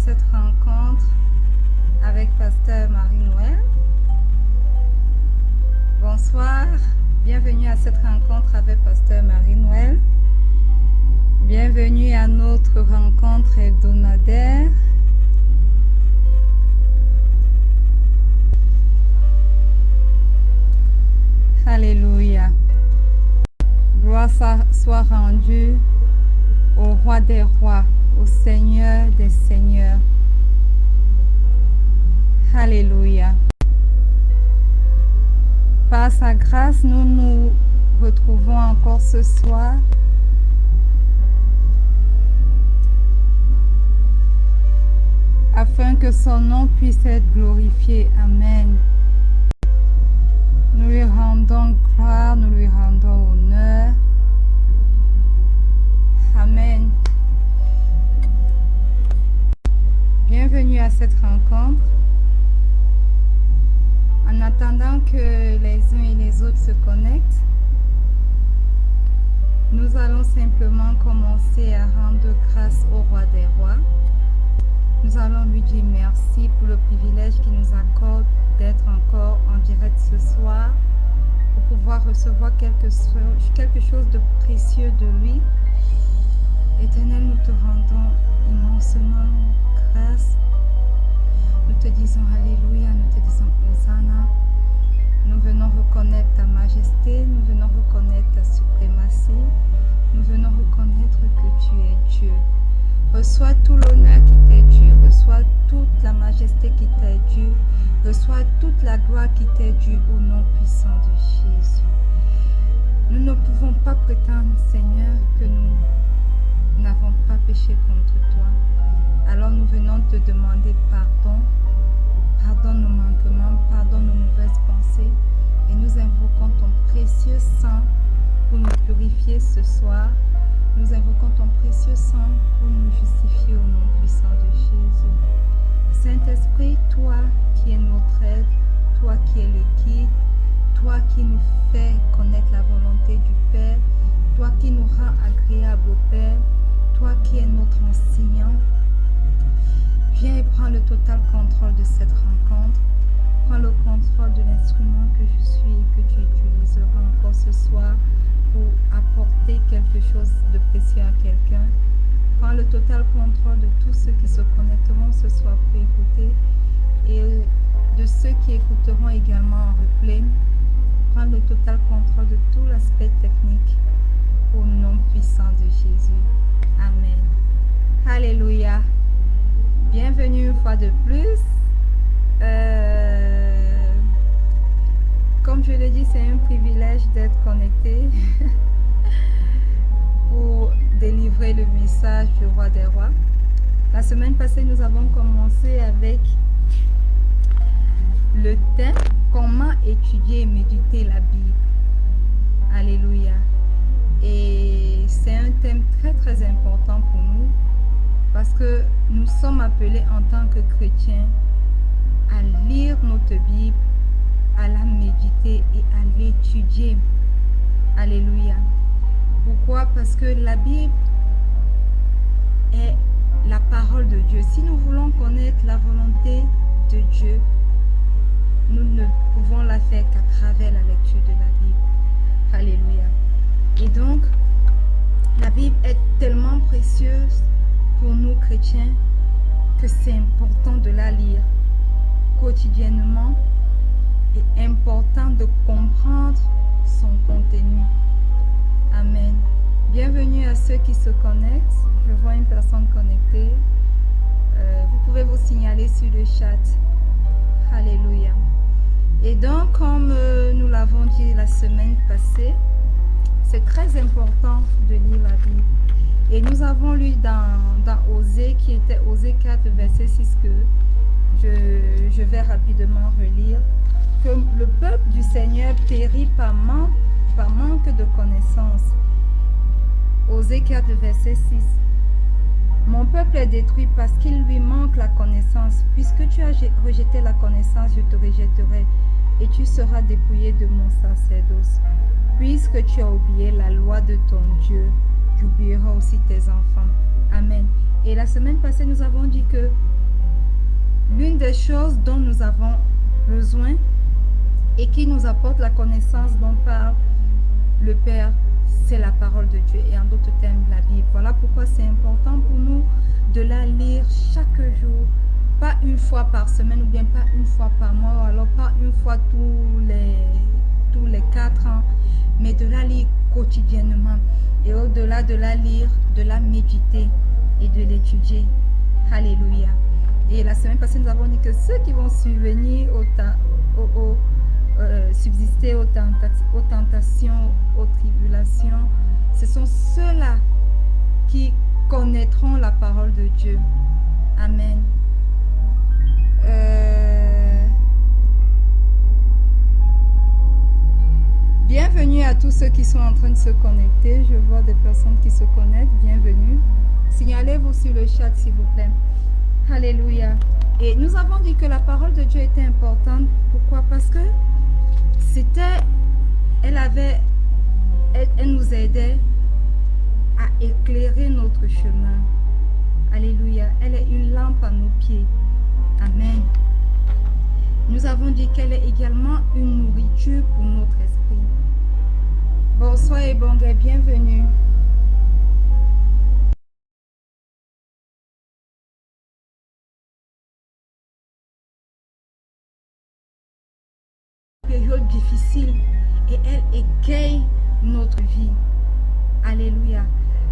cette rencontre avec Pasteur Marie-Noël. Bonsoir, bienvenue à cette rencontre avec Pasteur Marie-Noël. Bienvenue à notre rencontre hebdomadaire. Alléluia. Gloire soit rendue au Roi des rois, au Seigneur des seigneurs. Alléluia. Par sa grâce, nous nous retrouvons encore ce soir afin que son nom puisse être glorifié. Amen. Nous lui rendons gloire, nous lui rendons honneur. Amen. Bienvenue à cette rencontre. En attendant que les uns et les autres se connectent, nous allons simplement commencer à rendre grâce au Roi des rois. Nous allons lui dire merci pour le privilège qu'il nous accorde d'être encore en direct ce soir pour pouvoir recevoir quelque chose de précieux de lui. Éternel, nous te rendons immensement grâce. Nous te disons Alléluia, nous te disons Hosanna. Nous venons reconnaître ta majesté, nous venons reconnaître ta suprématie. Nous venons reconnaître que tu es Dieu. Reçois tout l'honneur qui t'est dû, reçois toute la majesté qui t'est due, reçois toute la gloire qui t'est due au nom puissant de Jésus. Nous ne pouvons pas prétendre, Seigneur, que nous n'avons pas péché contre toi. Alors nous venons te demander pardon. Pardonne nos manquements, pardonne nos mauvaises pensées. Et nous invoquons ton précieux sang pour nous purifier ce soir. Nous invoquons ton précieux sang pour nous justifier au nom puissant de Jésus. Saint-Esprit, toi qui es notre aide, toi qui es le guide, toi qui nous fais connaître la volonté du Père, toi qui nous rend agréable au Père, toi qui es notre enseignant, viens et prends le total contrôle de cette rencontre. Prends le contrôle de l'instrument que je suis et que tu utiliseras encore ce soir pour apporter quelque chose de précieux à quelqu'un. Prends le total contrôle de tous ceux qui se connecteront ce soir pour écouter et de ceux qui écouteront également en replay. Prends le total contrôle de tout l'aspect technique au nom puissant de Jésus. Amen. Alléluia. Bienvenue une fois de plus. Comme je le dis, c'est un privilège d'être connecté pour délivrer le message du Roi des rois. La semaine passée, nous avons commencé avec le thème « Comment étudier et méditer la Bible ». Alléluia. Et c'est un thème très très important pour nous parce que nous sommes appelés en tant que chrétiens à lire notre Bible, à la méditer et à l'étudier. Alléluia. Pourquoi? Parce que la Bible est la parole de Dieu. Si nous voulons connaître la volonté de Dieu, nous ne pouvons la faire qu'à travers la lecture de la Bible. Alléluia. Et donc, la Bible est tellement précieuse pour nous chrétiens que c'est important de la lire quotidiennement et important de comprendre son contenu. Amen. Bienvenue à ceux qui se connectent. Je vois une personne connectée. Vous pouvez vous signaler sur le chat. Alléluia. Et donc, comme nous l'avons dit la semaine passée, c'est très important de lire la Bible. Et nous avons lu dans Osée, qui était Osée 4, verset 6, que je vais rapidement relire, que le peuple du Seigneur périt par manque de connaissance. Osée 4, verset 6. Mon peuple est détruit parce qu'il lui manque la connaissance. Puisque tu as rejeté la connaissance, je te rejetterai et tu seras dépouillé de mon sacerdoce. Puisque tu as oublié la loi de ton Dieu, j'oublierai aussi tes enfants. Amen. Et la semaine passée, nous avons dit que l'une des choses dont nous avons besoin et qui nous apporte la connaissance dont parle le Père, c'est la parole de Dieu, et en d'autres termes, la Bible. Voilà pourquoi c'est important pour nous de la lire chaque jour, pas une fois par semaine ou bien pas une fois par mois, ou alors pas une fois tous les 4 ans, mais de la lire quotidiennement. Et au-delà de la lire, de la méditer et de l'étudier. Alléluia. Et la semaine passée, nous avons dit que ceux qui vont subvenir subsister aux tentations, aux tribulations, ce sont ceux-là qui connaîtront la parole de Dieu. Amen. Bienvenue à tous ceux qui sont en train de se connecter. Je vois des personnes qui se connectent. Bienvenue. Signalez-vous sur le chat, s'il vous plaît. Alléluia. Et nous avons dit que la parole de Dieu était importante. Pourquoi? Parce que elle nous aidait à éclairer notre chemin. Alléluia. Elle est une lampe à nos pieds. Amen. Nous avons dit qu'elle est également une nourriture pour notre esprit. Bonsoir et bon gré, bienvenue. Période difficile et elle égaye notre vie. Alléluia.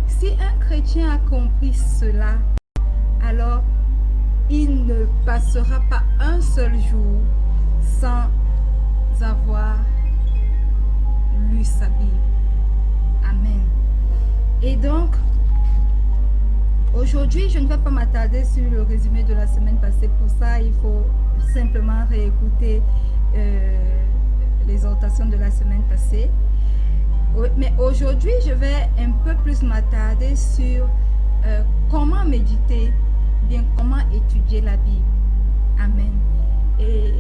Si un chrétien a compris cela, alors il ne passera pas un seul jour sans avoir lu sa Bible. Amen. Et donc, aujourd'hui, je ne vais pas m'attarder sur le résumé de la semaine passée. Pour ça, il faut simplement réécouter l'exhortation de la semaine passée. Mais aujourd'hui, je vais un peu plus m'attarder sur comment méditer, bien comment étudier la Bible. Amen. Et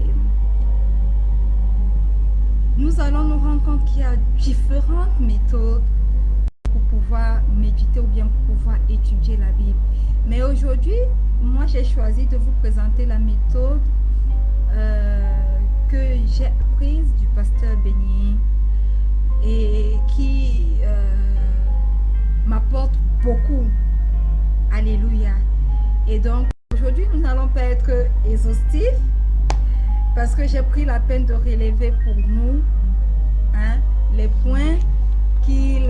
nous allons nous rendre compte qu'il y a différentes méthodes pour pouvoir méditer ou bien pour pouvoir étudier la Bible. Mais aujourd'hui, moi j'ai choisi de vous présenter la méthode que j'ai apprise du pasteur Béni et qui m'apporte beaucoup. Alléluia. Et donc aujourd'hui nous n'allons pas être exhaustifs parce que j'ai pris la peine de relever pour nous les points qu'il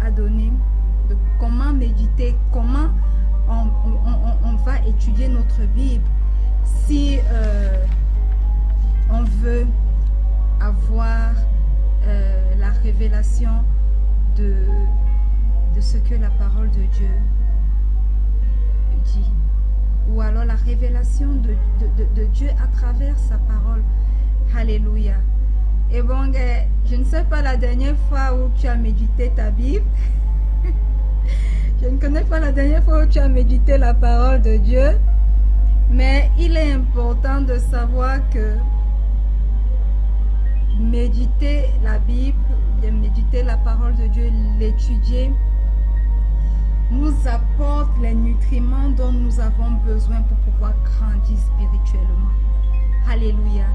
a donnés de comment méditer, comment on va étudier notre Bible si on veut avoir la révélation de ce que la parole de Dieu dit, ou alors la révélation de Dieu à travers sa parole. Alléluia. Et bon, je ne sais pas la dernière fois où tu as médité ta Bible. Je ne connais pas la dernière fois où tu as médité la parole de Dieu. Mais il est important de savoir que méditer la Bible, de méditer la parole de Dieu, l'étudier, nous apporte les nutriments dont nous avons besoin pour pouvoir grandir spirituellement. Alléluia.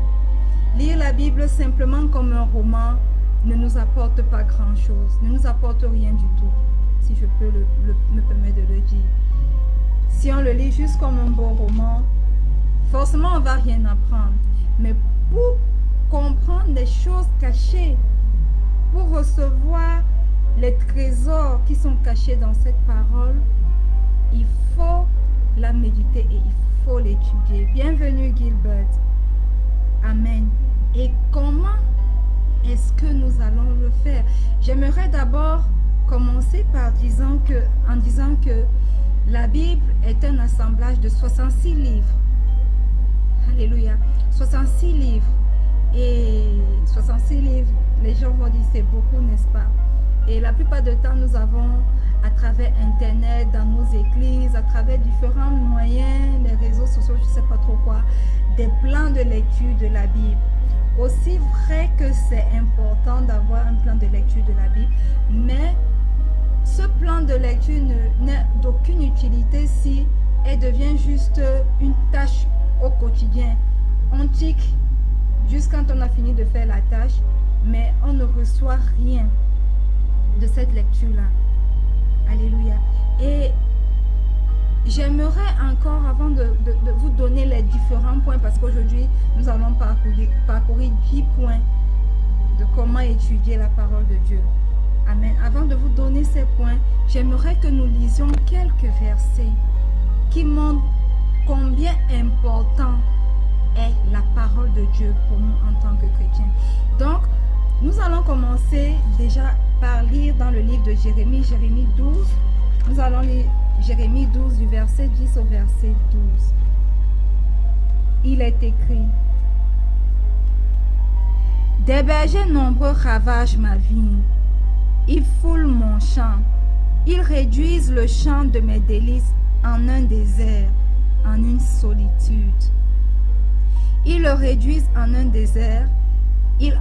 Lire la Bible simplement comme un roman ne nous apporte pas grand-chose, ne nous apporte rien du tout, si je peux me permettre de le dire. Si on le lit juste comme un bon roman, forcément on ne va rien apprendre. Mais pour comprendre les choses cachées, pour recevoir les trésors qui sont cachés dans cette parole, il faut la méditer et il faut l'étudier. Bienvenue Gilbert. Amen. Et comment est-ce que nous allons le faire? J'aimerais d'abord commencer en disant que la Bible est un assemblage de 66 livres. Alléluia. 66 livres. Et 66 livres, les gens vont dire c'est beaucoup, n'est-ce pas? Et la plupart du temps, nous avons, à travers Internet, dans nos églises, à travers différents moyens, les réseaux sociaux, je ne sais pas trop quoi, des plans de lecture de la Bible. Aussi vrai que c'est important d'avoir un plan de lecture de la Bible, mais ce plan de lecture n'a d'aucune utilité si elle devient juste une tâche au quotidien. On tic jusqu'à quand on a fini de faire la tâche, mais on ne reçoit rien de cette lecture-là. Alléluia. Et j'aimerais encore, avant de vous donner les différents points, parce qu'aujourd'hui, nous allons parcourir 10 points de comment étudier la parole de Dieu. Amen. Avant de vous donner ces points, j'aimerais que nous lisions quelques versets qui montrent combien important est la parole de Dieu pour nous en tant que chrétiens. Donc, nous allons commencer déjà par lire dans le livre de Jérémie, Jérémie 12. Nous allons lire Jérémie 12 du verset 10 au verset 12. Il est écrit: des bergers nombreux ravagent ma vigne. Ils foulent mon champ. Ils réduisent le champ de mes délices en un désert, en une solitude. Ils le réduisent en un désert. Il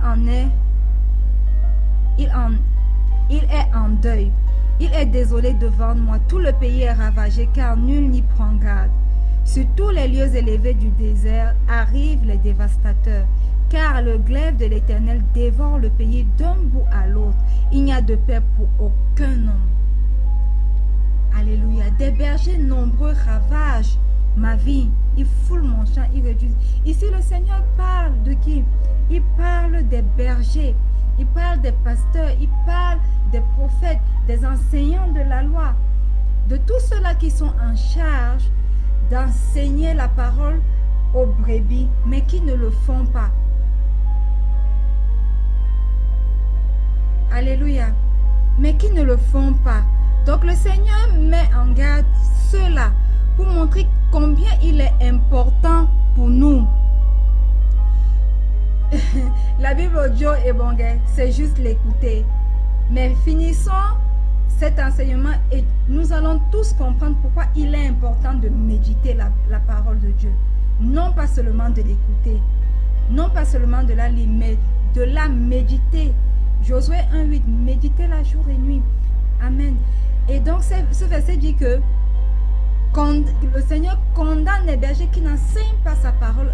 est en deuil. Il est désolé devant moi. Tout le pays est ravagé car nul n'y prend garde. Sur tous les lieux élevés du désert arrivent les dévastateurs, car le glaive de l'Éternel dévore le pays d'un bout à l'autre. Il n'y a de paix pour aucun homme. Alléluia. Des bergers nombreux ravagent ma vie. Ils foulent mon champ, ils réduisent. Ici, le Seigneur parle de qui? Il parle des bergers. Il parle des pasteurs. Il parle des prophètes, des enseignants de la loi. De tous ceux-là qui sont en charge d'enseigner la parole aux brebis, mais qui ne le font pas. Alléluia. Mais qui ne le font pas. Donc le Seigneur met en garde ceux-là pour montrer combien il est important pour nous. La Bible audio est bon, c'est juste l'écouter. Mais finissons cet enseignement et nous allons tous comprendre pourquoi il est important de méditer la parole de Dieu. Non pas seulement de l'écouter, non pas seulement de la lire, mais de la méditer. Josué 1:8, méditez la jour et nuit. Amen. Et donc ce verset dit que le Seigneur condamne les bergers qui n'enseignent pas sa parole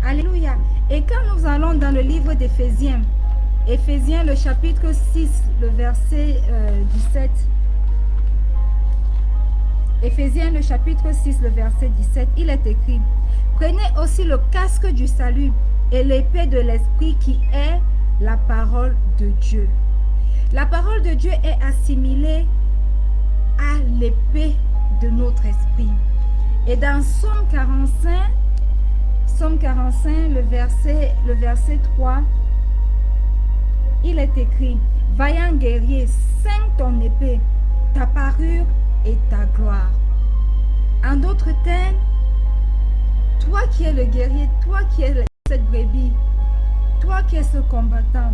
Alléluia. Et quand nous allons dans le livre d'Éphésiens, Éphésiens le chapitre 6, le verset 17. Éphésiens le chapitre 6, le verset 17, il est écrit: prenez aussi le casque du salut et l'épée de l'esprit qui est la parole de Dieu. La parole de Dieu est assimilée à l'épée de notre esprit. Et dans Psaume 45, le verset 3, il est écrit: vaillant guerrier, ceins ton épée, ta parure et ta gloire. En d'autres termes, toi qui es le guerrier, toi qui es cette brebis, toi qui es ce combattant,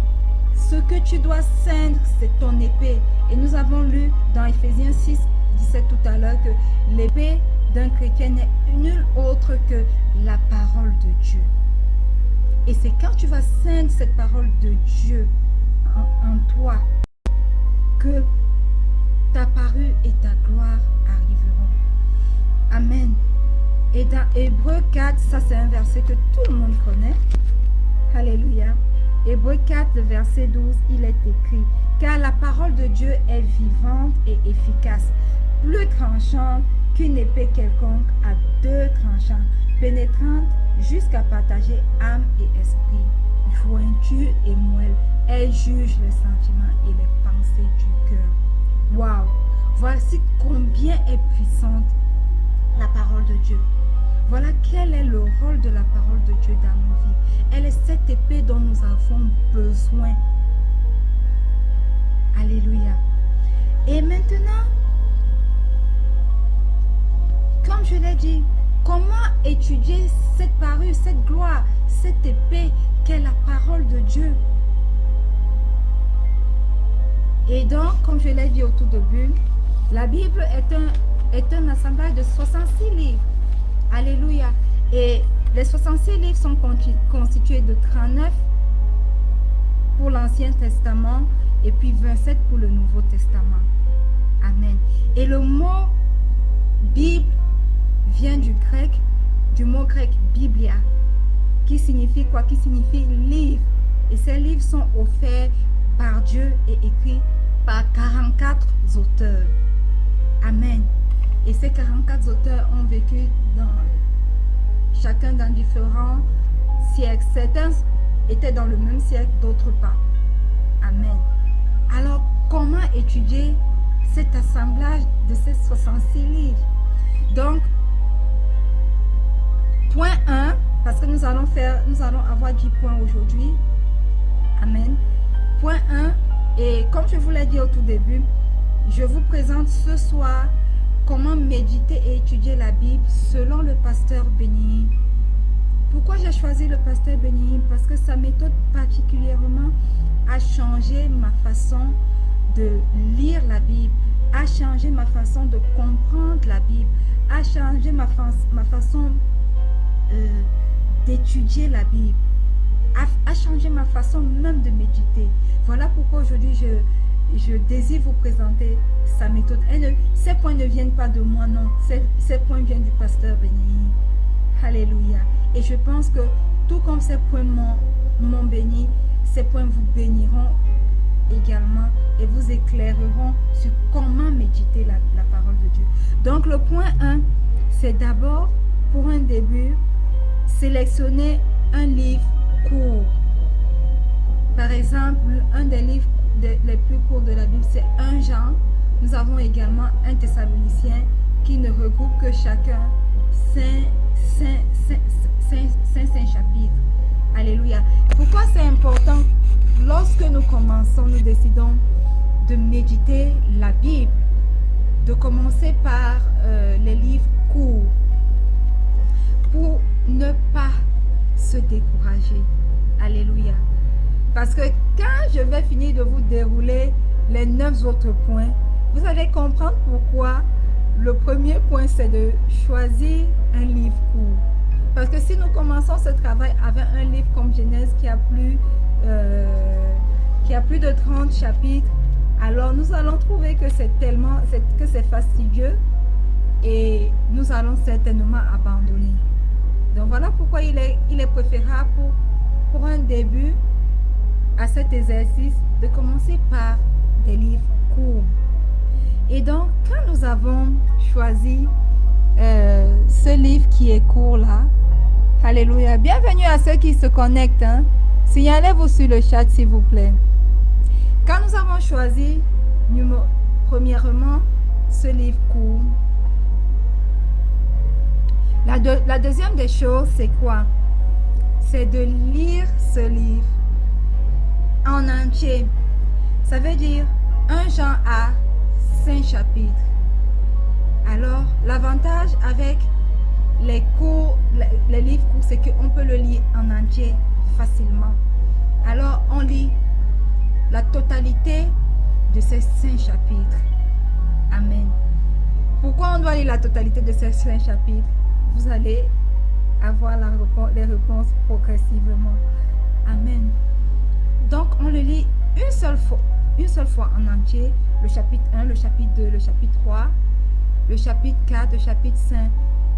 ce que tu dois ceindre, c'est ton épée. Et nous avons lu dans Éphésiens 6, 17 tout à l'heure que l'épée d'un chrétien n'est nulle autre que la parole de Dieu. Et c'est quand tu vas ceindre cette parole de Dieu en toi que ta parure et ta gloire arriveront. Amen. Et dans Hébreux 4, ça c'est un verset que tout le monde connaît. Alléluia. Hébreux 4, le verset 12, il est écrit: car la parole de Dieu est vivante et efficace, plus tranchante qu'une épée quelconque à deux tranchants, pénétrante jusqu'à partager âme et esprit, jointure et moelle. Elle juge les sentiments et les pensées du cœur. Waouh! Voici combien est puissante la parole de Dieu. Voilà quel est le rôle de la parole de Dieu dans nos vies. Elle est cette épée dont nous avons besoin. Alléluia. Et maintenant, comme je l'ai dit, comment étudier cette parure, cette gloire, cette épée qu'est la parole de Dieu? Et donc, comme je l'ai dit au tout début, la Bible est un assemblage de 66 livres. Alléluia. Et les 66 livres sont constitués de 39 pour l'Ancien Testament et puis 27 pour le Nouveau Testament. Amen. Et le mot Bible vient du mot grec Biblia, qui signifie quoi? Qui signifie livre. Et ces livres sont offerts par Dieu et écrits par 44 auteurs. Amen. Et ces 44 auteurs ont vécu chacun dans différents siècles. Certains étaient dans le même siècle, d'autres pas. Amen. Alors, comment étudier cet assemblage de ces 66 livres? Donc, point 1, parce que nous allons avoir 10 points aujourd'hui. Amen. Point 1, et comme je vous l'ai dit au tout début, je vous présente ce soir comment méditer et étudier la Bible selon le pasteur Benny. Pourquoi j'ai choisi le pasteur Benny? Parce que sa méthode particulièrement a changé ma façon de lire la Bible, a changé ma façon de comprendre la Bible, a changé ma façon d'étudier la Bible, a changé ma façon même de méditer. Voilà pourquoi aujourd'hui je désire vous présenter sa méthode. Ces points ne viennent pas de moi, non. Ces points viennent du pasteur Benny. Alléluia. Et je pense que tout comme ces points m'ont béni, ces points vous béniront également et vous éclaireront sur comment méditer la parole de Dieu. Donc le point 1, c'est d'abord, pour un début, sélectionner un livre court. Par exemple, un des livres les plus courts de la Bible, c'est 1 Jean. Nous avons également 1 Thessaloniciens qui ne regroupe que chacun 5 chapitres. Alléluia. Pourquoi c'est important? Lorsque nous commençons, nous décidons de méditer la Bible, de commencer par les livres courts pour ne pas se décourager. Alléluia. Parce que quand je vais finir de vous dérouler les 9 autres points, vous allez comprendre pourquoi le premier point, c'est de choisir un livre court. Parce que si nous commençons ce travail avec un livre comme Genèse qui a plus de 30 chapitres, alors nous allons trouver que c'est fastidieux et nous allons certainement abandonner. Donc voilà pourquoi il est préférable pour un début à cet exercice de commencer par des livres courts. Et donc, quand nous avons choisi ce livre qui est court là, alléluia, bienvenue à ceux qui se connectent, hein. Signalez-vous sur le chat s'il vous plaît. Quand nous avons choisi, premièrement, ce livre court, la deuxième des choses, c'est quoi? C'est de lire ce livre en entier. Ça veut dire 1 Jean a 5 chapitres. Alors, l'avantage avec les livres courts, c'est qu'on peut le lire en entier facilement. Alors, on lit la totalité de ces 5 chapitres. Amen. Pourquoi on doit lire la totalité de ces 5 chapitres? Vous allez avoir les réponses progressivement. Amen. Donc, on le lit une seule fois en entier, le chapitre 1, le chapitre 2, le chapitre 3, le chapitre 4, le chapitre 5.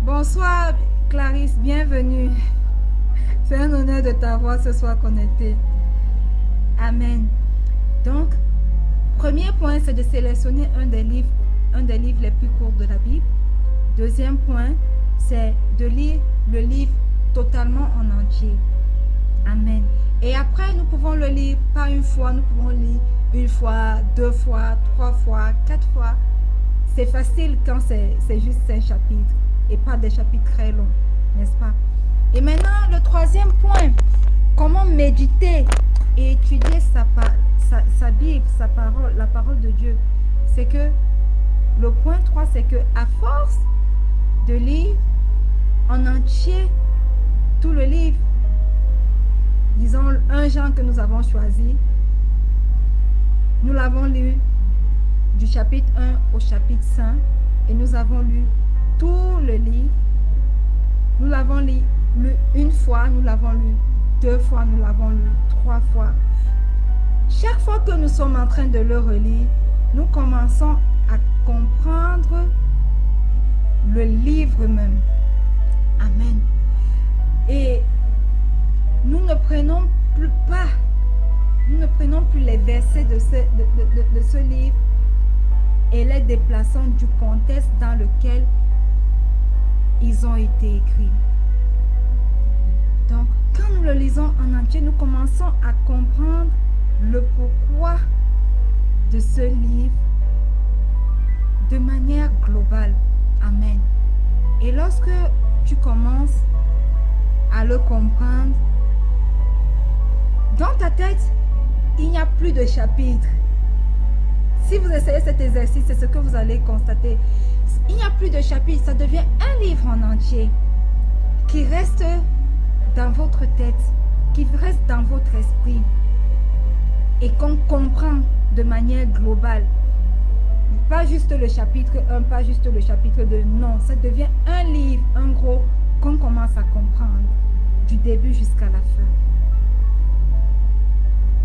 Bonsoir Clarisse, bienvenue. C'est un honneur de t'avoir ce soir connecté. Amen. Donc, premier point, c'est de sélectionner un des livres les plus courts de la Bible. Deuxième point, c'est de lire le livre totalement en entier. Amen. Et après, nous pouvons le lire pas une fois, nous pouvons lire une fois, 2 fois, 3 fois, 4 fois. C'est facile quand c'est juste 5 chapitres et pas des chapitres très longs, n'est-ce pas? Et maintenant, le troisième point, comment méditer et étudier sa Bible, la parole de Dieu. C'est que le point 3, c'est que à force de lire en entier tout le livre, disons 1 Jean que nous avons choisi, nous l'avons lu du chapitre 1 au chapitre 5 et nous avons lu tout le livre. Nous l'avons lu une fois, nous l'avons lu 2 fois, nous l'avons lu 3 fois. chaque fois que nous sommes en train de le relire, nous commençons à comprendre le livre même. Amen. Et nous ne prenons plus les versets de ce livre et les déplaçons du contexte dans lequel ils ont été écrits. Donc, quand nous le lisons en entier, nous commençons à comprendre le pourquoi de ce livre de manière globale. Amen. Et lorsque tu commences à le comprendre, dans ta tête, il n'y a plus de chapitres. Si vous essayez cet exercice, c'est ce que vous allez constater. Il n'y a plus de chapitres, ça devient un livre en entier qui reste dans votre tête, qui reste dans votre esprit et qu'on comprend de manière globale. Pas juste le chapitre 1, pas juste le chapitre 2, non, ça devient un livre, un gros, qu'on commence à comprendre du début jusqu'à la fin.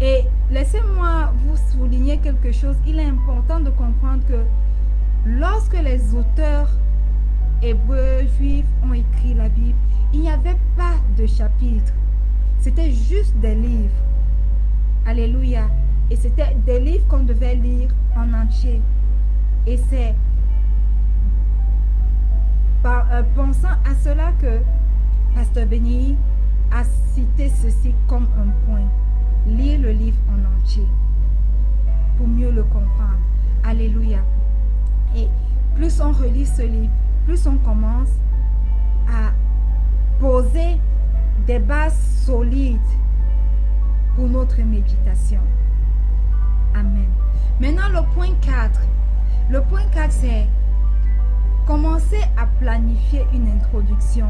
Et laissez-moi vous souligner quelque chose. Il est important de comprendre que lorsque les auteurs hébreux, juifs ont écrit la Bible, il n'y avait pas de chapitre. C'était juste des livres. Alléluia. Et c'était des livres qu'on devait lire en entier. Et c'est par pensant à cela que Pasteur Béni a cité ceci comme un point. Lire le livre en entier pour mieux le comprendre. Alléluia. Et plus on relit ce livre, plus on commence à poser des bases solides pour notre méditation. Amen. Maintenant, le point 4. Le point 4, c'est commencer à planifier une introduction.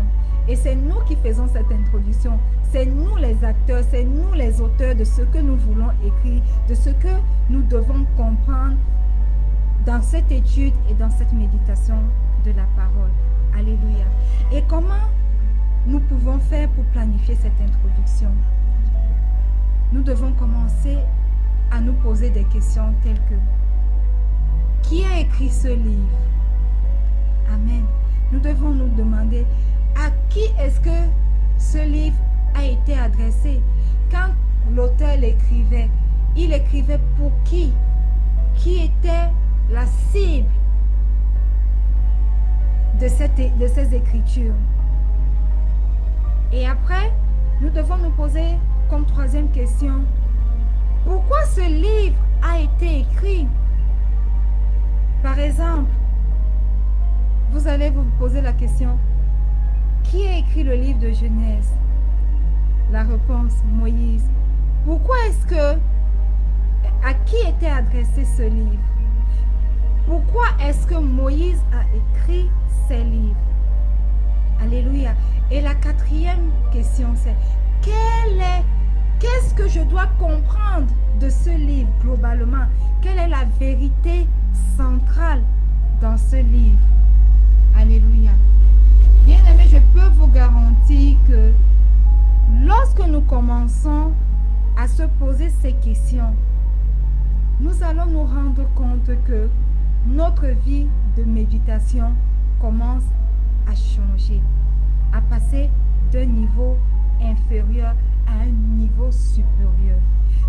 Et c'est nous qui faisons cette introduction. C'est nous les acteurs, c'est nous les auteurs de ce que nous voulons écrire, de ce que nous devons comprendre dans cette étude et dans cette méditation de la parole. Alléluia. Et comment nous pouvons faire pour planifier cette introduction? Nous devons commencer à nous poser des questions telles que: qui a écrit ce livre? Amen. Nous devons nous demander à qui est-ce que ce livre a été adressé. Quand l'auteur l'écrivait, il écrivait pour qui? Qui était la cible de ces écritures? Et après, nous devons nous poser comme troisième question: pourquoi ce livre a été écrit? Par exemple, vous allez vous poser la question: qui a écrit le livre de Genèse? La réponse: Moïse. Pourquoi est-ce que, à qui était adressé ce livre? Pourquoi est-ce que Moïse a écrit ces livres? Alléluia. Et la quatrième question, c'est: qu'est-ce que je dois comprendre de ce livre globalement? Quelle est la vérité centrale dans ce livre? Alléluia. Bien aimé, je peux vous garantir que lorsque nous commençons à se poser ces questions, nous allons nous rendre compte que notre vie de méditation commence à changer, à passer d'un niveau inférieur à un niveau supérieur.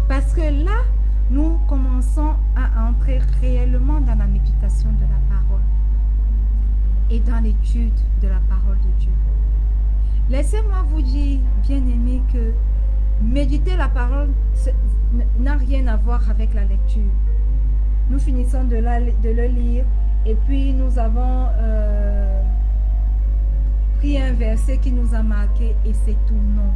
Parce que là, nous commençons à entrer réellement dans la méditation de la parole et dans l'étude de la parole de Dieu. Laissez-moi vous dire, bien-aimés, que méditer la parole n'a rien à voir avec la lecture. Nous finissons de le lire et puis nous avons pris un verset qui nous a marqué et c'est tout. Non,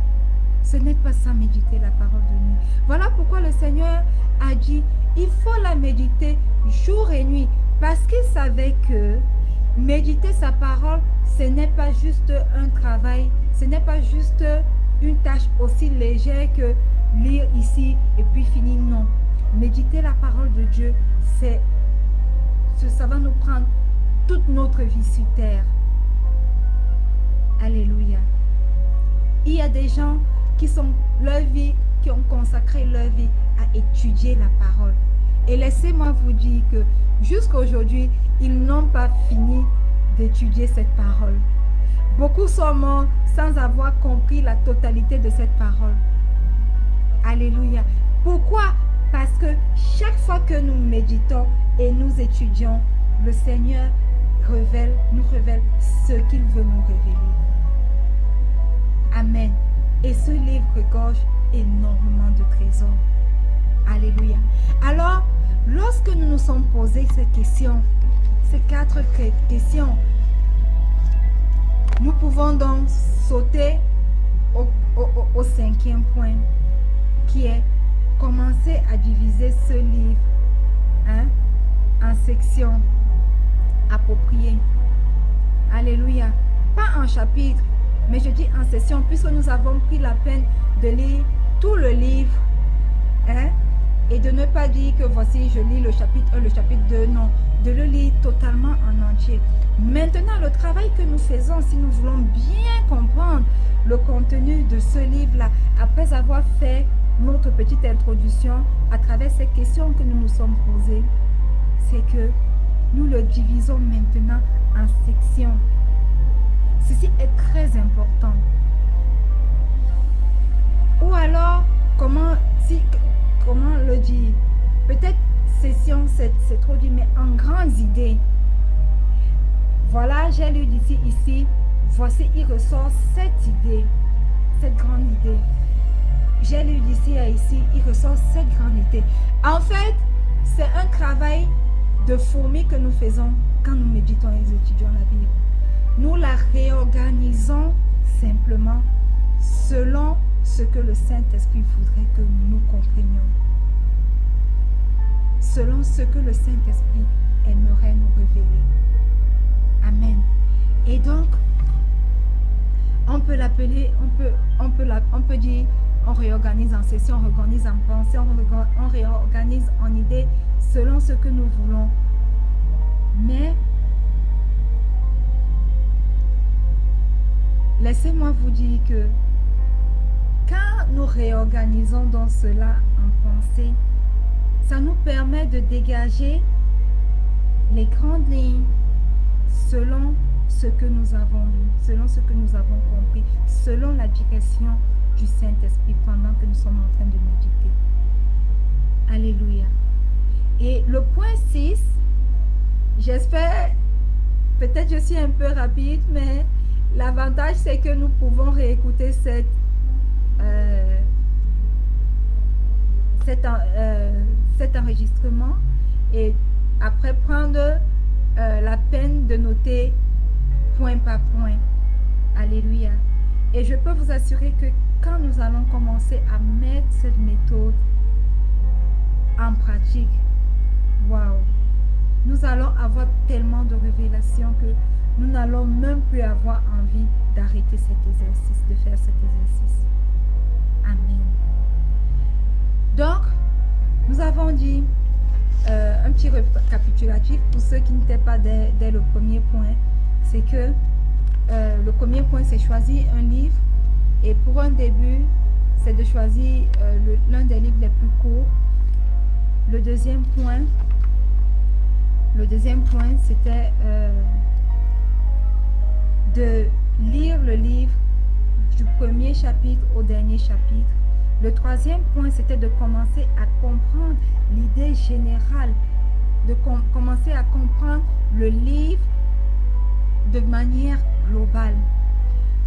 ce n'est pas ça méditer la parole de Dieu. Voilà pourquoi le Seigneur a dit: il faut la méditer jour et nuit, parce qu'il savait que méditer sa parole, ce n'est pas juste un travail, ce n'est pas juste une tâche aussi légère que lire ici et puis finir. Non, méditer la parole de Dieu, ça va nous prendre toute notre vie sur terre. Alléluia. Il y a des gens qui sont leur vie qui ont consacré leur vie à étudier la parole. Et laissez-moi vous dire que jusqu'à aujourd'hui, ils n'ont pas fini d'étudier cette parole. Beaucoup sont morts sans avoir compris la totalité de cette parole. Alléluia. Pourquoi? Parce que chaque fois que nous méditons et nous étudions, le Seigneur nous révèle ce qu'il veut nous révéler. Amen. Et ce livre regorge énormément de trésors. Alléluia. Alors, lorsque nous nous sommes posés ces questions, ces 4 questions, nous pouvons donc sauter au 5e point, qui est commencer à diviser ce livre en sections appropriées. Alléluia. Pas en chapitres, mais je dis en sessions, puisque nous avons pris la peine de lire tout le livre, et de ne pas dire que voici je lis le chapitre 1, le chapitre 2, non, de le lire totalement en entier. Maintenant, le travail que nous faisons, si nous voulons bien comprendre le contenu de ce livre-là, après avoir fait notre petite introduction à travers ces questions que nous nous sommes posées, c'est que nous le divisons maintenant en sections. Ceci est très important. Ou alors, comment le dire? Peut-être session, c'est trop dit, mais en grandes idées. Voilà, j'ai lu d'ici, ici. Voici, il ressort cette idée, cette grande idée. J'ai lu d'ici à ici, il ressort cette grande idée. En fait, c'est un travail de fourmi que nous faisons quand nous méditons et étudions la Bible. Nous la réorganisons simplement selon ce que le Saint-Esprit voudrait que nous comprenions. Selon ce que le Saint-Esprit aimerait nous révéler. Amen. Et donc, on peut l'appeler, on peut dire, on réorganise en session, on réorganise en pensée, on réorganise en idée selon ce que nous voulons. Mais, laissez-moi vous dire que quand nous réorganisons dans cela en pensée, ça nous permet de dégager les grandes lignes selon ce que nous avons lu, selon ce que nous avons compris, selon la direction du Saint-Esprit pendant que nous sommes en train de méditer. Alléluia. Et le point 6, j'espère, peut-être je suis un peu rapide, mais l'avantage c'est que nous pouvons réécouter cet enregistrement et après prendre la peine de noter point par point. Alléluia. Et je peux vous assurer que quand nous allons commencer à mettre cette méthode en pratique, waouh, nous allons avoir tellement de révélations que nous n'allons même plus avoir envie d'arrêter cet exercice, de faire cet exercice. Amen. Donc, nous avons dit un petit récapitulatif pour ceux qui n'étaient pas dès le premier point. C'est que le premier point, c'est choisir un livre. Et pour un début, c'est de choisir l'un des livres les plus courts. Le deuxième point, c'était de lire le livre du premier chapitre au dernier chapitre. Le troisième point, c'était de commencer à comprendre l'idée générale, de commencer à comprendre le livre de manière globale.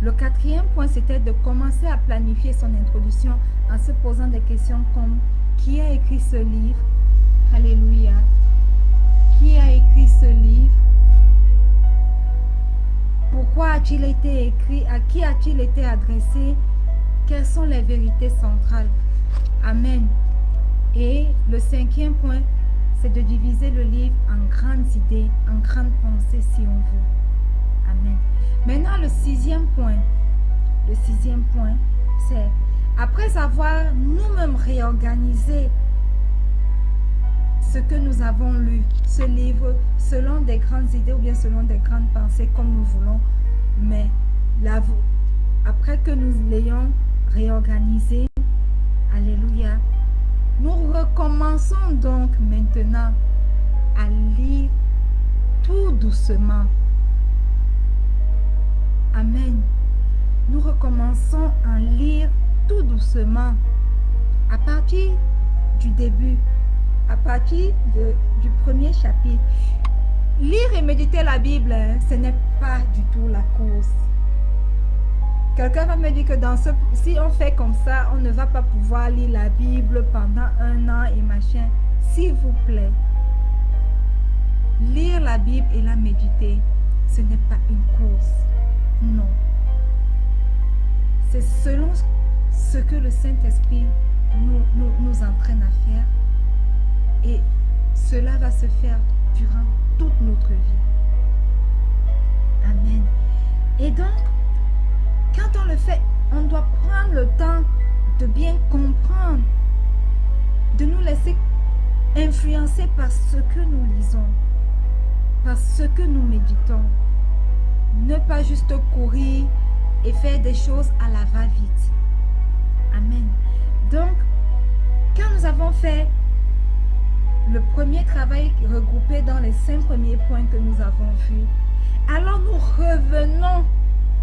Le quatrième point, c'était de commencer à planifier son introduction en se posant des questions comme qui a écrit ce livre? Alléluia. Qui a écrit ce livre? Pourquoi a-t-il été écrit? À qui a-t-il été adressé? Quelles sont les vérités centrales? Amen. Et le cinquième point, c'est de diviser le livre en grandes idées, en grandes pensées si on veut. Amen. Maintenant, le sixième point, c'est après avoir nous-mêmes réorganisé ce que nous avons lu, ce livre, selon des grandes idées ou bien selon des grandes pensées comme nous voulons, mais après que nous l'ayons réorganisé, Alléluia. Nous recommençons donc maintenant à lire tout doucement. Amen. Nous recommençons à lire tout doucement à partir du début, à partir du premier chapitre. Lire et méditer la Bible, ce n'est pas du tout la course. Quelqu'un va me dire que si on fait comme ça, on ne va pas pouvoir lire la Bible pendant 1 an et machin. S'il vous plaît, lire la Bible et la méditer, ce n'est pas une course. Non. C'est selon ce que le Saint-Esprit nous entraîne à faire. Et cela va se faire durant toute notre vie. Amen. Et donc, quand on le fait, on doit prendre le temps de bien comprendre, de nous laisser influencer par ce que nous lisons, par ce que nous méditons. Ne pas juste courir et faire des choses à la va-vite. Amen. Donc, quand nous avons fait le premier travail regroupé dans les 5 premiers points que nous avons vus, alors nous revenons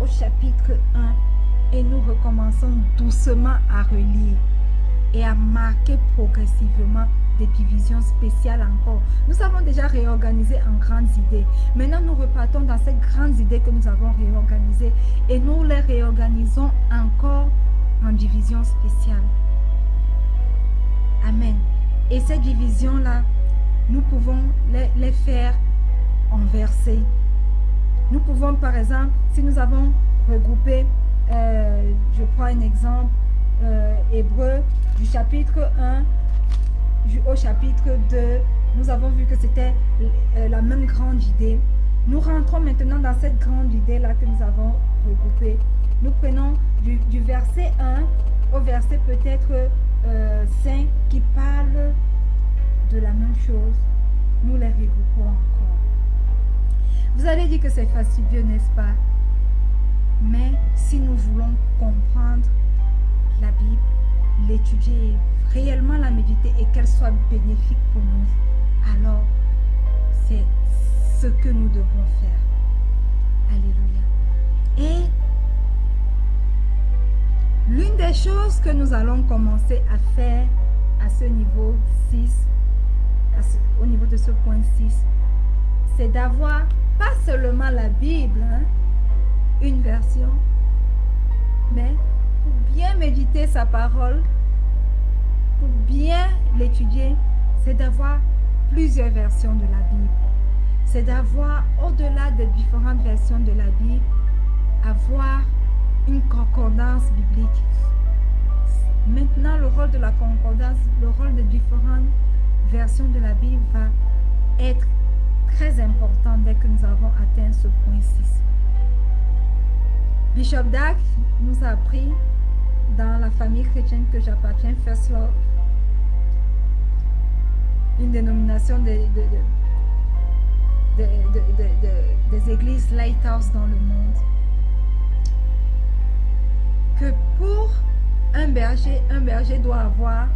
au chapitre 1 et nous recommençons doucement à relire et à marquer progressivement des divisions spéciales encore. Nous avons déjà réorganisé en grandes idées. Maintenant, nous repartons dans ces grandes idées que nous avons réorganisées et nous les réorganisons encore en divisions spéciales. Amen. Et ces divisions-là, nous pouvons les faire en versets. Nous pouvons, par exemple, si nous avons regroupé, je prends un exemple, Hébreu, du chapitre 1 au chapitre 2, nous avons vu que c'était la même grande idée. Nous rentrons maintenant dans cette grande idée-là que nous avons regroupée. Nous prenons du verset 1 au verset peut-être 5 qui parle de la même chose. Nous les regroupons encore. Vous allez dire que c'est fastidieux, n'est-ce pas? Mais si nous voulons comprendre la Bible, l'étudier, réellement la méditer et qu'elle soit bénéfique pour nous, alors c'est ce que nous devons faire. Alléluia. Et l'une des choses que nous allons commencer à faire à ce niveau 6, au niveau de ce point 6, c'est d'avoir pas seulement la Bible, une version, mais pour bien méditer sa parole, pour bien l'étudier, c'est d'avoir plusieurs versions de la Bible. C'est d'avoir, au-delà des différentes versions de la Bible, avoir une concordance biblique. Maintenant, le rôle de la concordance, le rôle des différentes versions de la Bible va être très important dès que nous avons atteint ce point 6. Bishop Dag nous a appris dans la famille chrétienne que j'appartiens, First Love, une dénomination des églises Lighthouse dans le monde, que pour un berger doit avoir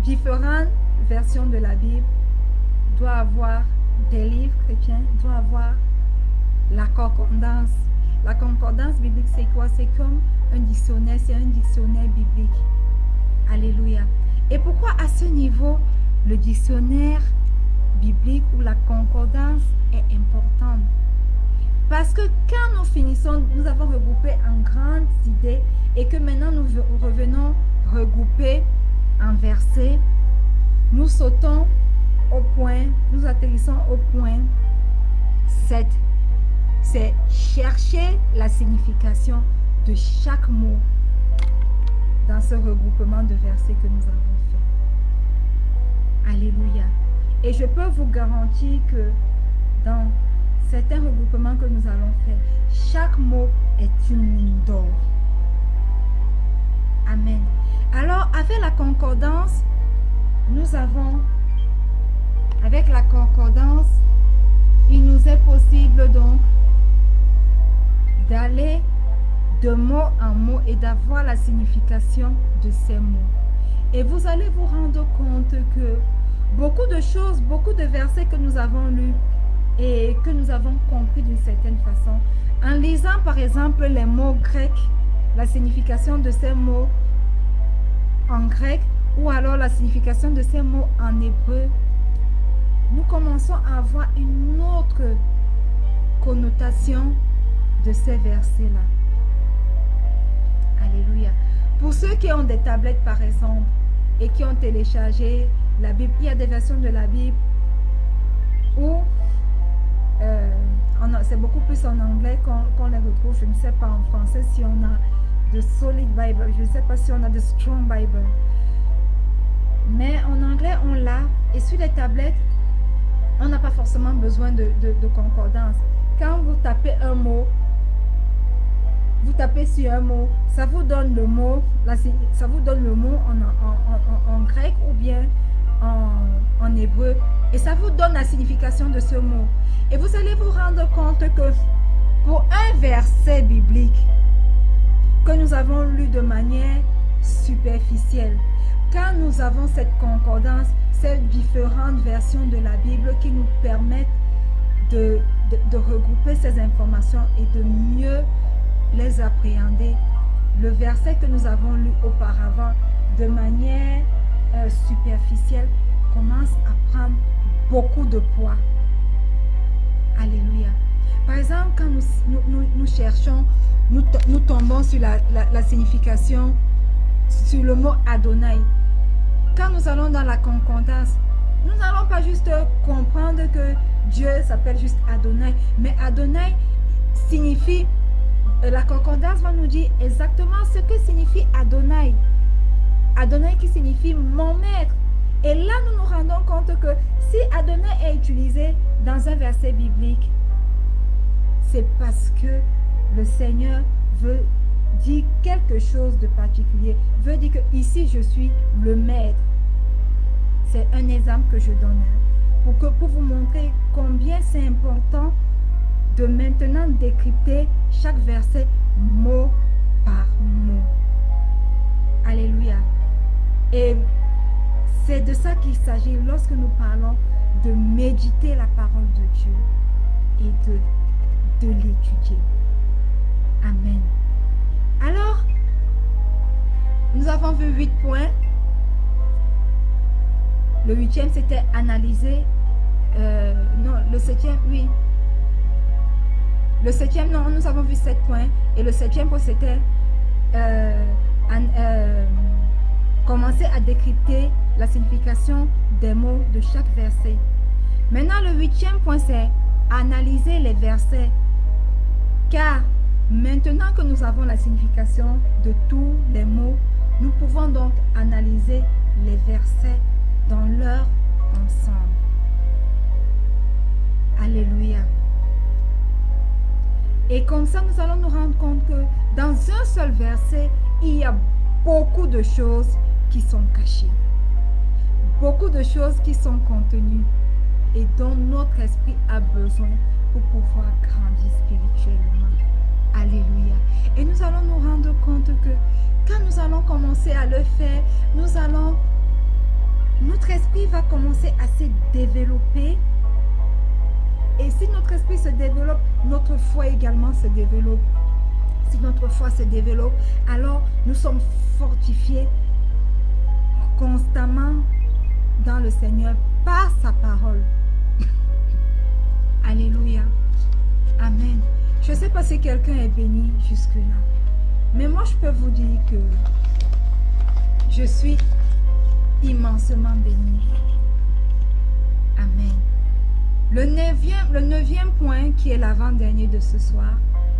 différentes versions de la Bible, doit avoir des livres chrétiens, doit avoir la concordance. La concordance biblique, c'est quoi? C'est comme un dictionnaire, c'est un dictionnaire biblique. Alléluia. Et pourquoi à ce niveau, le dictionnaire biblique ou la concordance est importante? Parce que quand nous finissons, nous avons regroupé en grandes idées et que maintenant nous revenons regrouper en versets, nous sautons au point, nous atterrissons au point 7. C'est chercher la signification de chaque mot dans ce regroupement de versets que nous avons fait. Alléluia. Et je peux vous garantir que dans certains regroupements que nous allons faire, chaque mot est une mine d'or. Amen. Alors, avec la concordance, il nous est possible donc d'aller de mot en mot et d'avoir la signification de ces mots. Et vous allez vous rendre compte que beaucoup de choses, beaucoup de versets que nous avons lus et que nous avons compris d'une certaine façon, en lisant par exemple les mots grecs, la signification de ces mots en grec ou alors la signification de ces mots en hébreu, nous commençons à avoir une autre connotation de ces versets-là. Alléluia. Pour ceux qui ont des tablettes par exemple et qui ont téléchargé la Bible, il y a des versions de la Bible où c'est beaucoup plus en anglais qu'on les retrouve. Je ne sais pas en français si on a de Solid Bible, je ne sais pas si on a de Strong Bible. Mais en anglais, on l'a. Et sur les tablettes, on n'a pas forcément besoin de concordance. Quand vous tapez un mot, vous tapez sur un mot, ça vous donne le mot, ça vous donne le mot en grec ou bien en hébreu. Et ça vous donne la signification de ce mot. Et vous allez vous rendre compte que pour un verset biblique que nous avons lu de manière superficielle, quand nous avons cette concordance, ces différentes versions de la Bible qui nous permettent de regrouper ces informations et de mieux les appréhender, le verset que nous avons lu auparavant de manière superficielle commence à prendre beaucoup de poids. Alléluia. Par exemple, quand nous cherchons, nous tombons sur la signification, sur le mot Adonai. Quand nous allons dans la concordance, nous n'allons pas juste comprendre que Dieu s'appelle juste Adonai, mais Adonai signifie, la concordance va nous dire exactement ce que signifie Adonai. Adonai qui signifie mon maître. Et là, nous nous rendons compte que si Adonai est utilisé dans un verset biblique, c'est parce que le Seigneur veut dire quelque chose de particulier, veut dire que ici je suis le maître. C'est un exemple que je donne pour vous montrer combien c'est important de maintenant décrypter chaque verset mot par mot. Alléluia. Et c'est de ça qu'il s'agit lorsque nous parlons de méditer la parole de Dieu et de l'étudier. Amen. Alors, nous avons vu 8 points. Le 8e, c'était analyser. Non, le 7e, oui. Le 7e, non, nous avons vu 7 points. Et le 7e point, c'était commencer à décrypter la signification des mots de chaque verset. Maintenant, le 8e point, c'est analyser les versets. Car maintenant que nous avons la signification de tous les mots, nous pouvons donc analyser les versets dans leur ensemble. Alléluia. Et comme ça, nous allons nous rendre compte que dans un seul verset, il y a beaucoup de choses qui sont cachées. Beaucoup de choses qui sont contenues et dont notre esprit a besoin pour pouvoir grandir spirituellement. Alléluia. Et nous allons nous rendre compte que quand nous allons commencer à le faire, notre esprit va commencer à se développer. Et si notre esprit se développe, notre foi également se développe. Si notre foi se développe, alors nous sommes fortifiés constamment dans le Seigneur par sa parole. Alléluia. Amen. Je ne sais pas si quelqu'un est béni jusque-là. Mais moi, je peux vous dire que je suis immensément béni. Amen. Le neuvième point, qui est l'avant-dernier de ce soir,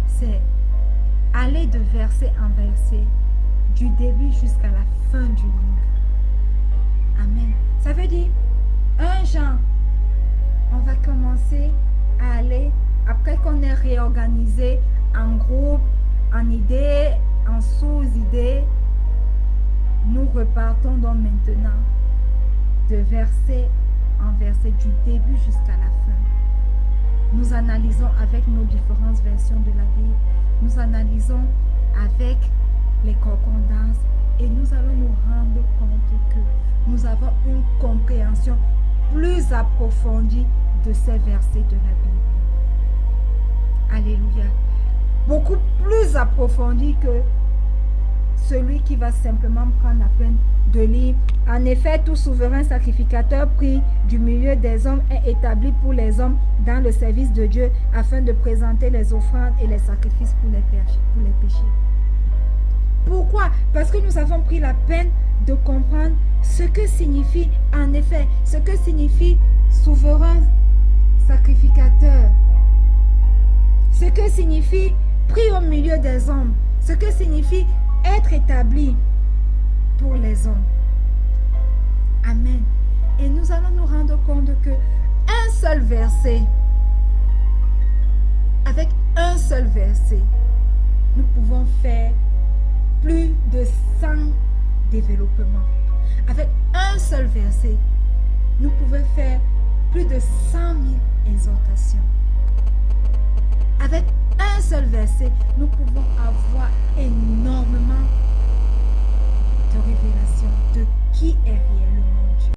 c'est aller de verset en verset, du début jusqu'à la fin du livre. Amen. Ça veut dire, un Jean, on va commencer à aller, après qu'on ait réorganisé en groupe, en idées, en sous-idées, nous repartons donc maintenant de verset en verset, du début jusqu'à la fin. Nous analysons avec nos différentes versions de la Bible, nous analysons avec les concordances et nous allons nous rendre compte que nous avons une compréhension plus approfondie de ces versets de la Bible. Alléluia. Beaucoup plus approfondie que celui qui va simplement prendre la peine de lire. En effet, tout souverain sacrificateur pris du milieu des hommes est établi pour les hommes dans le service de Dieu afin de présenter les offrandes et les sacrifices pour les péchés. Pourquoi? Parce que nous avons pris la peine de comprendre ce que signifie, en effet, ce que signifie souverain sacrificateur, ce que signifie pris au milieu des hommes, ce que signifie être établi pour les hommes. Amen. Et nous allons nous rendre compte que un seul verset, avec un seul verset, nous pouvons faire plus de 100 développements. Avec un seul verset, nous pouvons faire plus de 100 000 exhortations. Avec un seul verset, nous pouvons avoir énormément de révélations de qui est réellement Dieu.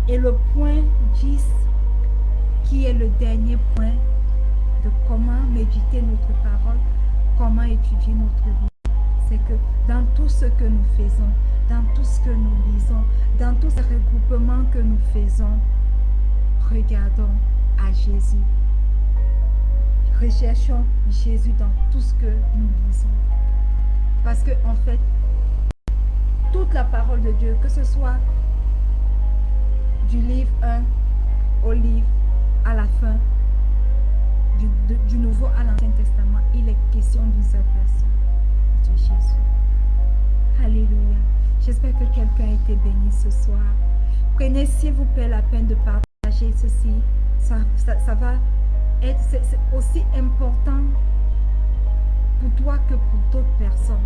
Et le point 10, qui est le dernier point de comment méditer notre parole, comment étudier notre vie, c'est que dans tout ce que nous faisons, dans tout ce que nous lisons, dans tous ces regroupements que nous faisons, regardons à Jésus. Recherchons Jésus dans tout ce que nous lisons. Parce que en fait, toute la parole de Dieu, que ce soit du livre 1 au livre à la fin, du Nouveau à l'Ancien Testament, il est question d'une seule personne, de Jésus. Alléluia. J'espère que quelqu'un a été béni ce soir. Prenez s'il vous plaît la peine de partager ceci. Ça va être c'est aussi important pour toi que pour d'autres personnes.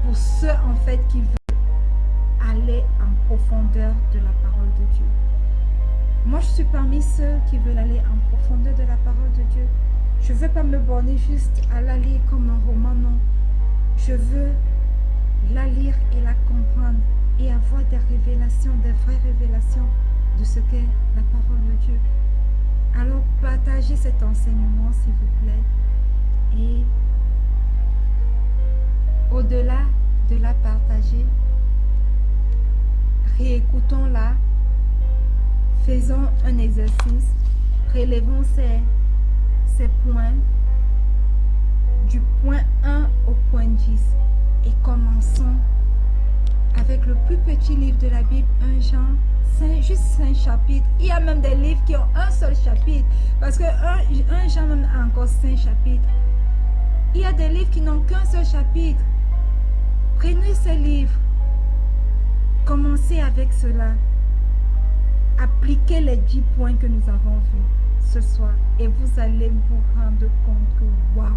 Pour ceux en fait qui veulent aller en profondeur de la parole de Dieu. Moi, je suis parmi ceux qui veulent aller en profondeur de la parole de Dieu. Je ne veux pas me borner juste à la lire comme un roman, non. Je veux la lire et la comprendre et avoir des révélations, des vraies révélations de ce qu'est la parole de Dieu. Alors, partagez cet enseignement, s'il vous plaît. Et au-delà de la partager, réécoutons-la, faisons un exercice, relevons ces points du point 1 au point 10 et commençons avec le plus petit livre de la Bible, 1 Jean, juste 5 chapitres. Il y a même des livres qui ont un seul chapitre, parce que 1 Jean même a encore 5 chapitres. Il y a des livres qui n'ont qu'un seul chapitre. Prenez ces livres, commencez avec cela, appliquez les 10 points que nous avons vus ce soir et vous allez vous rendre compte que waouh!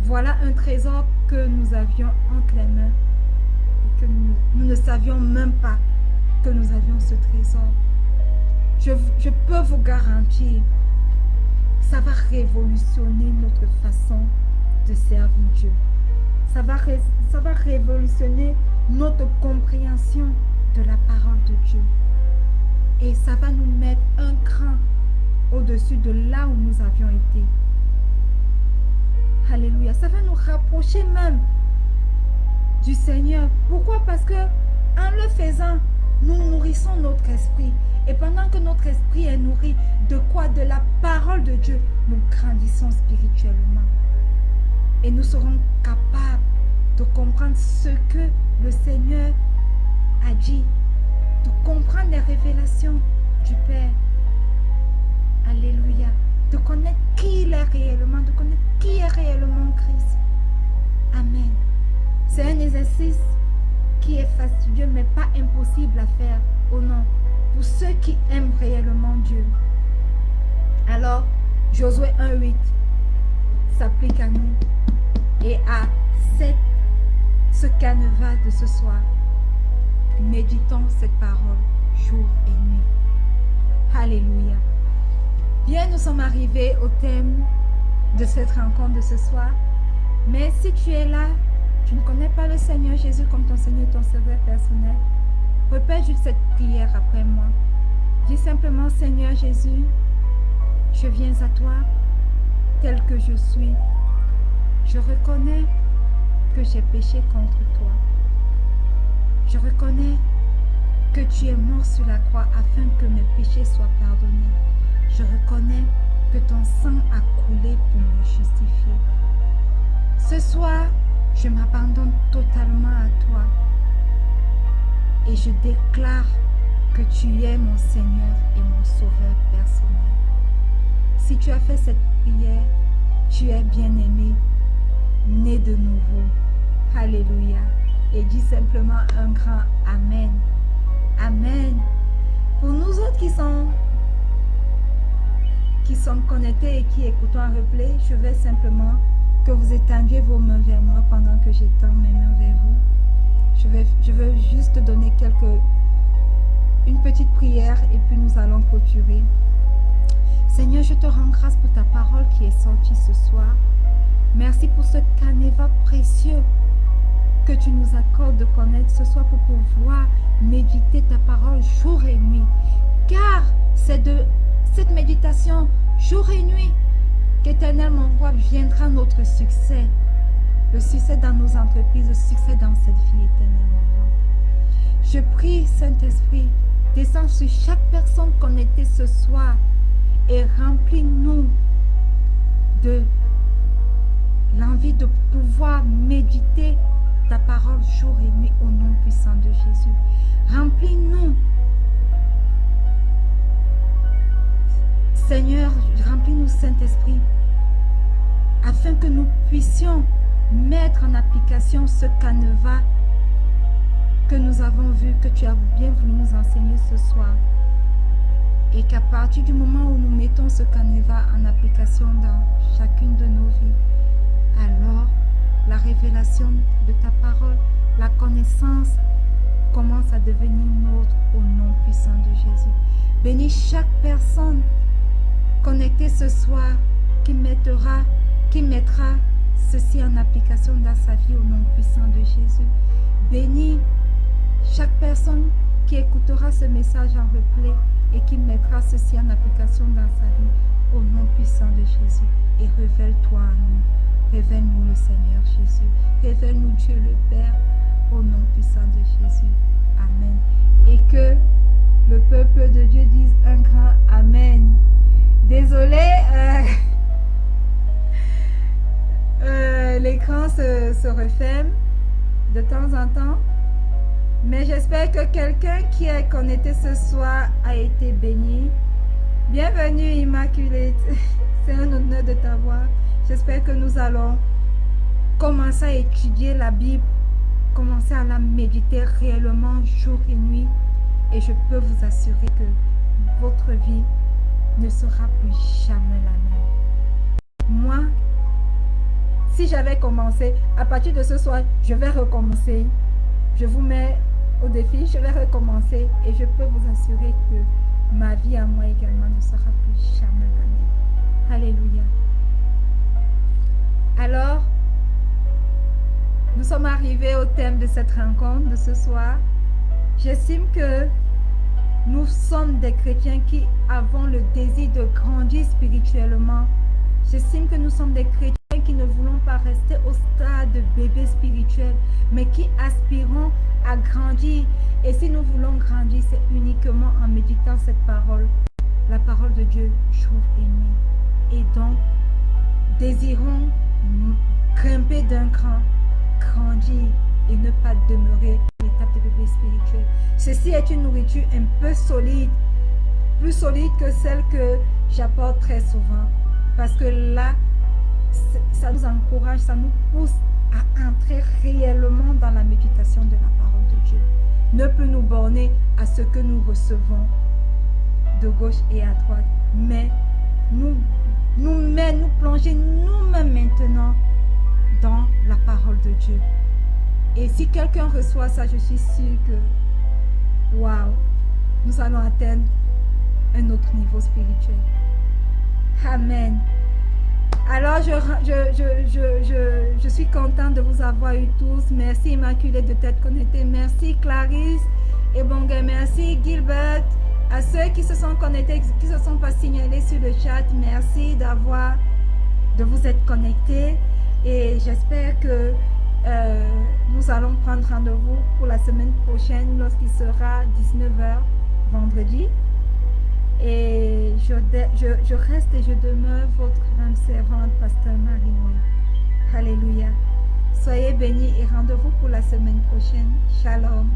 Voilà un trésor que nous avions entre les mains et que nous ne savions même pas que nous avions ce trésor. Je peux vous garantir, ça va révolutionner notre façon de servir Dieu. Ça va révolutionner notre compréhension de la parole de Dieu. Et ça va nous mettre un cran au-dessus de là où nous avions été. Alléluia. Ça va nous rapprocher même du Seigneur. Pourquoi? Parce que en le faisant, nous nourrissons notre esprit. Et pendant que notre esprit est nourri, de quoi? De la parole de Dieu, nous grandissons spirituellement. Et nous serons capables de comprendre ce que le Seigneur a dit, de comprendre les révélations du Père. Alléluia. De connaître qui il est réellement, de connaître qui est réellement Christ. Amen. C'est un exercice qui est fastidieux, mais pas impossible à faire. Oh non. Pour ceux qui aiment réellement Dieu. Alors, Josué 1:8 s'applique à nous et à ce canevas de ce soir. Méditons cette parole jour et nuit. Alléluia. Bien, nous sommes arrivés au thème de cette rencontre de ce soir. Mais si tu es là, tu ne connais pas le Seigneur Jésus comme ton Seigneur et ton Sauveur personnel, répète juste cette prière après moi. Dis simplement, Seigneur Jésus, je viens à toi tel que je suis. Je reconnais que j'ai péché contre toi. Je reconnais que tu es mort sur la croix afin que mes péchés soient pardonnés. Je reconnais que ton sang a coulé pour me justifier. Ce soir, je m'abandonne totalement à toi et je déclare que tu es mon Seigneur et mon Sauveur personnel. Si tu as fait cette prière, tu es bien-aimé, né de nouveau. Alléluia. Et dis simplement un grand Amen. Amen. Pour nous autres qui sommes connectés et qui écoutons un replay, je vais simplement que vous étendiez vos mains vers moi pendant que j'étends mes mains vers vous. Je veux juste donner une petite prière et puis nous allons clôturer. Seigneur, je te rends grâce pour ta parole qui est sortie ce soir. Merci pour ce canevas précieux que tu nous accordes de connaître ce soir pour pouvoir méditer ta parole jour et nuit. Car c'est de cette méditation jour et nuit qu'Éternel mon roi viendra notre succès. Le succès dans nos entreprises, le succès dans cette vie, Éternel mon roi. Je prie, Saint-Esprit, descends sur chaque personne connectée ce soir et remplis-nous de l'envie de pouvoir méditer ta parole jour et nuit au nom puissant de Jésus. Remplis-nous, Seigneur, remplis-nous, Saint-Esprit, afin que nous puissions mettre en application ce canevas que nous avons vu, que tu as bien voulu nous enseigner ce soir. Et qu'à partir du moment où nous mettons ce canevas en application dans chacune de nos vies, alors la révélation de ta parole, la connaissance commence à devenir nôtre au nom puissant de Jésus. Bénis chaque personne connectée ce soir qui mettra ceci en application dans sa vie au nom puissant de Jésus. Bénis chaque personne qui écoutera ce message en replay et qui mettra ceci en application dans sa vie au nom puissant de Jésus. Et révèle-toi à nous. Révèle-nous le Seigneur Jésus. Révèle-nous Dieu le Père au nom puissant de Jésus. Amen. Et que le peuple de Dieu dise un grand Amen. Désolé, l'écran se referme de temps en temps. Mais j'espère que quelqu'un qui est connecté ce soir a été béni. Bienvenue Immaculée. C'est un honneur de t'avoir. J'espère que nous allons commencer à étudier la Bible, commencer à la méditer réellement jour et nuit. Et je peux vous assurer que votre vie ne sera plus jamais la même. Moi, si j'avais commencé, à partir de ce soir, je vais recommencer. Je vous mets au défi, je vais recommencer et je peux vous assurer que ma vie à moi également ne sera plus jamais la même. Alléluia. Alors, nous sommes arrivés au thème de cette rencontre de ce soir. J'estime que nous sommes des chrétiens qui avons le désir de grandir spirituellement. J'estime que nous sommes des chrétiens qui ne voulons pas rester au stade de bébé spirituel, mais qui aspirons à grandir. Et si nous voulons grandir, c'est uniquement en méditant cette parole, la parole de Dieu, jour et nuit. Et donc, désirons grimper d'un cran, grandir et ne pas demeurer à l'étape de bébé spirituel. Ceci est une nourriture un peu solide, plus solide que celle que j'apporte très souvent. Parce que là, ça nous encourage, ça nous pousse à entrer réellement dans la méditation de la parole de Dieu. Ne peut nous borner à ce que nous recevons de gauche et à droite, mais nous plonger nous-mêmes maintenant dans la parole de Dieu. Et si quelqu'un reçoit ça, je suis sûre que, waouh, nous allons atteindre un autre niveau spirituel. Amen. Alors, Alors, je suis contente de vous avoir eu tous. Merci Immaculée de t'être connectée. Merci Clarisse et Bonga. Merci Gilbert. À ceux qui se sont connectés, qui ne se sont pas signalés sur le chat, merci de vous être connectés. Et j'espère que nous allons prendre rendez-vous pour la semaine prochaine lorsqu'il sera 19h vendredi. Et je reste et je demeure votre âme servante, Pasteur Marie-Noël. Alléluia. Soyez bénis et rendez-vous pour la semaine prochaine. Shalom.